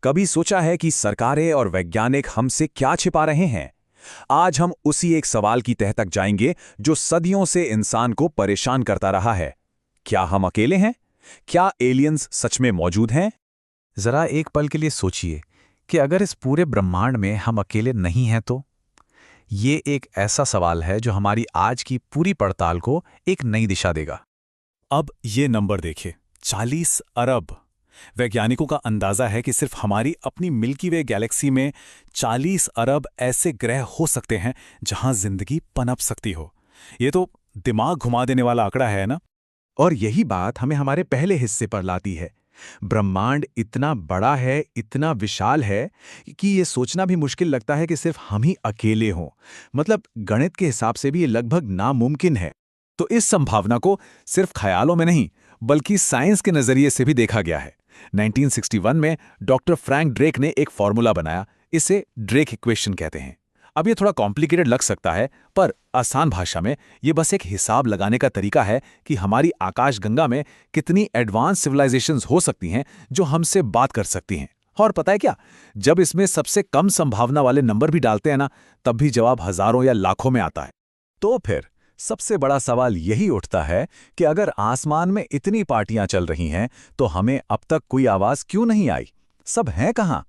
कभी सोचा है कि सरकारें और वैज्ञानिक हमसे क्या छिपा रहे हैं? आज हम उसी एक सवाल की तह तक जाएंगे जो सदियों से इंसान को परेशान करता रहा है। क्या हम अकेले हैं? क्या एलियंस सच में मौजूद हैं? जरा एक पल के लिए सोचिए कि अगर इस पूरे ब्रह्मांड में हम अकेले नहीं हैं तो। ये एक ऐसा सवाल है जो हमारी आज की पूरी पड़ताल को एक नई दिशा देगा। अब ये नंबर देखिए, 40 अरब। वैज्ञानिकों का अंदाजा है कि सिर्फ हमारी अपनी मिल्की वे गैलेक्सी में 40 अरब ऐसे ग्रह हो सकते हैं जहां जिंदगी पनप सकती हो। ये तो दिमाग घुमा देने वाला आंकड़ा है ना। और यही बात हमें हमारे पहले हिस्से पर लाती है। ब्रह्मांड इतना बड़ा है, इतना विशाल है कि ये सोचना भी मुश्किल लगता है कि सिर्फ हम ही अकेले हों। मतलब गणित के हिसाब से भी ये लगभग नामुमकिन है। तो इस संभावना को सिर्फ ख्यालों में नहीं बल्कि साइंस के नजरिए से भी देखा गया है। 1961 में डॉक्टर फ्रैंक ड्रेक ने एक फॉर्मूला बनाया। इसे ड्रेक इक्वेशन कहते हैं। अब ये थोड़ा कॉम्प्लिकेटेड लग सकता है, पर आसान भाषा में ये बस एक हिसाब लगाने का तरीका है कि हमारी आकाशगंगा में कितनी एडवांस सिविलाइजेशंस हो सकती हैं जो हमसे बात कर सकती हैं। और पता है क्या, जब इसमें सबसे कम संभावना वाले नंबर भी डालते हैं ना, तब भी जवाब हजारों या लाखों में आता है। तो फिर सबसे बड़ा सवाल यही उठता है कि अगर आसमान में इतनी पार्टियां चल रही हैं तो हमें अब तक कोई आवाज क्यों नहीं आई? सब हैं कहां?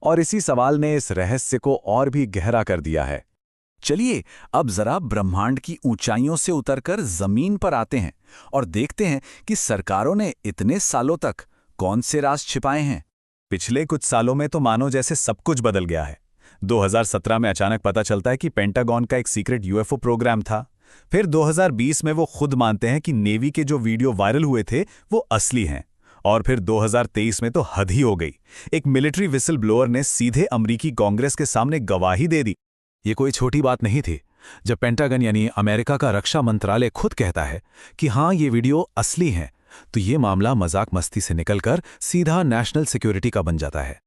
और इसी सवाल ने इस रहस्य को और भी गहरा कर दिया है। चलिए अब जरा ब्रह्मांड की ऊंचाइयों से उतरकर जमीन पर आते हैं और देखते हैं कि सरकारों ने इतने सालों तक कौन से राज छिपाए हैं। पिछले कुछ सालों में तो मानो जैसे सब कुछ बदल गया है। 2017 में अचानक पता चलता है कि पेंटागन का एक सीक्रेट यूएफओ प्रोग्राम था। फिर 2020 में वो खुद मानते हैं कि नेवी के जो वीडियो वायरल हुए थे वो असली हैं। और फिर 2023 में तो हद ही हो गई। एक मिलिट्री विसल ब्लोअर ने सीधे अमेरिकी कांग्रेस के सामने गवाही दे दी। ये कोई छोटी बात नहीं थी। जब पेंटागन यानी अमेरिका का रक्षा मंत्रालय खुद कहता है कि हाँ ये वीडियो असली हैं, तो ये मामला मजाक मस्ती से निकलकर सीधा नेशनल सिक्योरिटी का बन जाता है।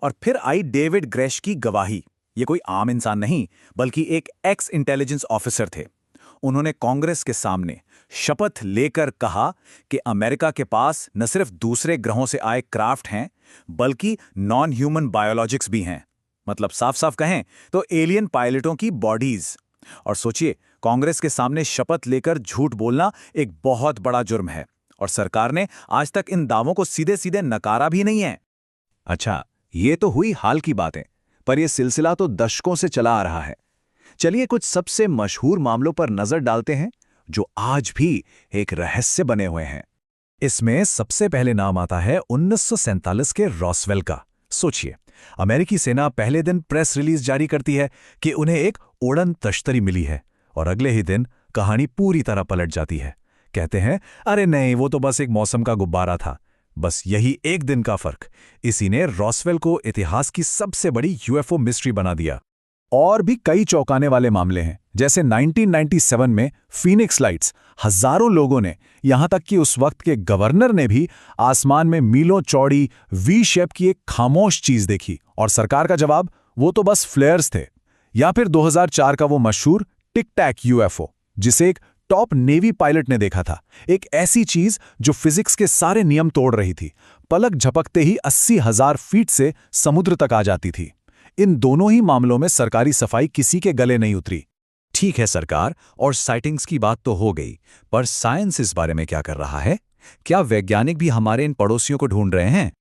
और फिर आई डेविड ग्रेश की गवाही। ये कोई आम इंसान नहीं बल्कि एक एक्स इंटेलिजेंस ऑफिसर थे। उन्होंने कांग्रेस के सामने शपथ लेकर कहा कि अमेरिका के पास न सिर्फ दूसरे ग्रहों से आए क्राफ्ट हैं बल्कि नॉन ह्यूमन बायोलॉजिक्स भी हैं। मतलब साफ साफ कहें तो एलियन पायलटों की बॉडीज। और सोचिए, कांग्रेस के सामने शपथ लेकर झूठ बोलना एक बहुत बड़ा जुर्म है और सरकार ने आज तक इन दावों को सीधे सीधे नकारा भी नहीं है। अच्छा, ये तो हुई हाल की बातें, पर यह सिलसिला तो दशकों से चला आ रहा है। चलिए कुछ सबसे मशहूर मामलों पर नजर डालते हैं जो आज भी एक रहस्य बने हुए हैं। इसमें सबसे पहले नाम आता है 1947 के रॉसवेल का। सोचिए, अमेरिकी सेना पहले दिन प्रेस रिलीज जारी करती है कि उन्हें एक उड़न तश्तरी मिली है और अगले ही दिन कहानी पूरी तरह पलट जाती है। कहते हैं अरे नहीं, वो तो बस एक मौसम का गुब्बारा था। बस यही एक दिन का फर्क, इसी ने रॉसवेल को इतिहास की सबसे बड़ी यूएफओ मिस्ट्री बना दिया। और भी कई चौंकाने वाले मामले हैं, जैसे 1997 में फीनिक्स लाइट्स। हजारों लोगों ने, यहां तक कि उस वक्त के गवर्नर ने भी आसमान में मीलों चौड़ी वी शेप की एक खामोश चीज देखी और सरकार का जवाब वो तो बस फ्लेयर्स थे। या फिर 2004 का वो मशहूर टिक टैक यूएफओ, जिसे एक टॉप नेवी पायलट ने देखा था। एक ऐसी चीज जो फिजिक्स के सारे नियम तोड़ रही थी। पलक झपकते ही 80,000 फीट से समुद्र तक आ जाती थी। इन दोनों ही मामलों में सरकारी सफाई किसी के गले नहीं उतरी। ठीक है, सरकार और साइटिंग्स की बात तो हो गई, पर साइंस इस बारे में क्या कर रहा है? क्या वैज्ञानिक भी हमारे इन पड़ोसियों को ढूंढ रहे हैं?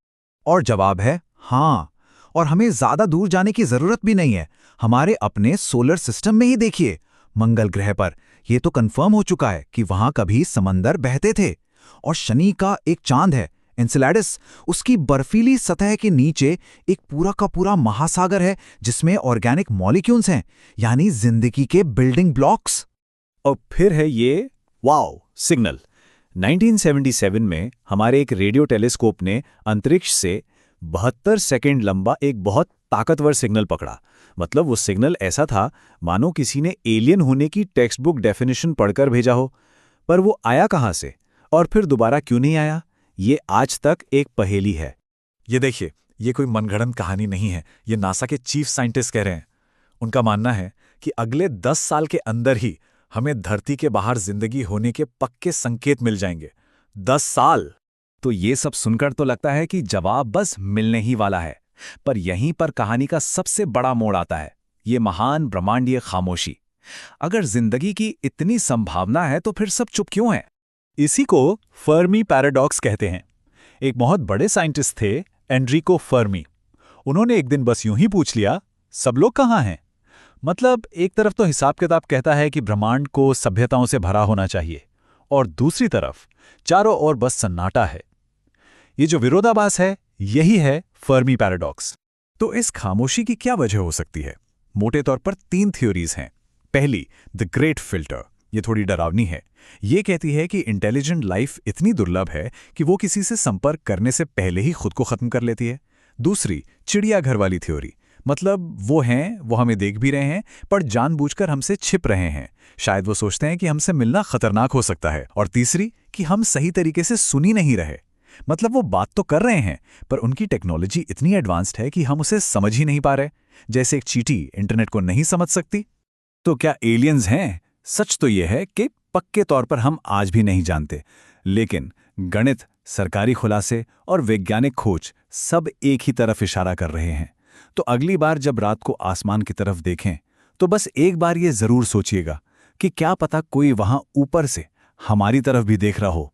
और जवाब है हाँ। और हमें ज्यादा दूर जाने की जरूरत भी नहीं है। हमारे अपने सोलर सिस्टम में ही देखिए, मंगल ग्रह पर यह तो कंफर्म हो चुका है कि वहां कभी समंदर बहते थे। और शनि का एक चांद है एन्सेलेडस, उसकी बर्फीली सतह के नीचे एक पूरा का पूरा महासागर है जिसमें ऑर्गेनिक मॉलिक्यूल्स हैं, यानी जिंदगी के बिल्डिंग ब्लॉक्स। और फिर है ये वाओ सिग्नल। 1977 में हमारे एक रेडियो टेलीस्कोप ने अंतरिक्ष से 72 सेकंड लंबा एक बहुत ताकतवर सिग्नल पकड़ा। मतलब वो सिग्नल ऐसा था मानो किसी ने एलियन होने की टेक्स्ट बुक डेफिनेशन पढ़कर भेजा हो। पर वो आया कहां से और फिर दोबारा क्यों नहीं आया, ये आज तक एक पहेली है। ये देखिए, ये कोई मनगढ़ंत कहानी नहीं है। ये नासा के चीफ साइंटिस्ट कह रहे हैं। उनका मानना है कि अगले 10 साल के अंदर ही हमें धरती के बाहर जिंदगी होने के पक्के संकेत मिल जाएंगे। 10 साल! तो ये सब सुनकर तो लगता है कि जवाब बस मिलने ही वाला है। पर यहीं पर कहानी का सबसे बड़ा मोड़ आता है, ये महान ब्रह्मांडीय खामोशी। अगर जिंदगी की इतनी संभावना है तो फिर सब चुप क्यों है? इसी को फर्मी पैराडॉक्स कहते हैं। एक बहुत बड़े साइंटिस्ट थे, एनरिको फर्मी। उन्होंने एक दिन बस यूं ही पूछ लिया, सब लोग कहाँ हैं? मतलब एक तरफ तो हिसाब किताब कहता है कि ब्रह्मांड को सभ्यताओं से भरा होना चाहिए, और दूसरी तरफ चारों ओर बस सन्नाटा है। ये जो विरोधाभास है, यही है फर्मी पैराडॉक्स। तो इस खामोशी की क्या वजह हो सकती है? मोटे तौर पर 3 थ्योरीज हैं। पहली, द ग्रेट फिल्टर। ये थोड़ी डरावनी है। ये कहती है कि इंटेलिजेंट लाइफ इतनी दुर्लभ है कि वो किसी से संपर्क करने से पहले ही खुद को खत्म कर लेती है। दूसरी, चिड़ियाघर वाली थ्योरी। मतलब वो हैं, वो हमें देख भी रहे हैं, पर जानबूझकर हमसे छिप रहे हैं। शायद वो सोचते हैं कि हमसे मिलना खतरनाक हो सकता है। और तीसरी, कि हम सही तरीके से सुन ही नहीं रहे। मतलब वो बात तो कर रहे हैं, पर उनकी टेक्नोलॉजी इतनी एडवांस्ड है कि हम उसे समझ ही नहीं पा रहे। जैसे एक चींटी इंटरनेट को नहीं समझ सकती। तो क्या एलियंस हैं? सच तो यह है कि पक्के तौर पर हम आज भी नहीं जानते, लेकिन गणित, सरकारी खुलासे और वैज्ञानिक खोज सब एक ही तरफ इशारा कर रहे हैं। तो अगली बार जब रात को आसमान की तरफ देखें, तो बस एक बार ये जरूर सोचिएगा कि क्या पता कोई वहां ऊपर से हमारी तरफ भी देख रहा हो।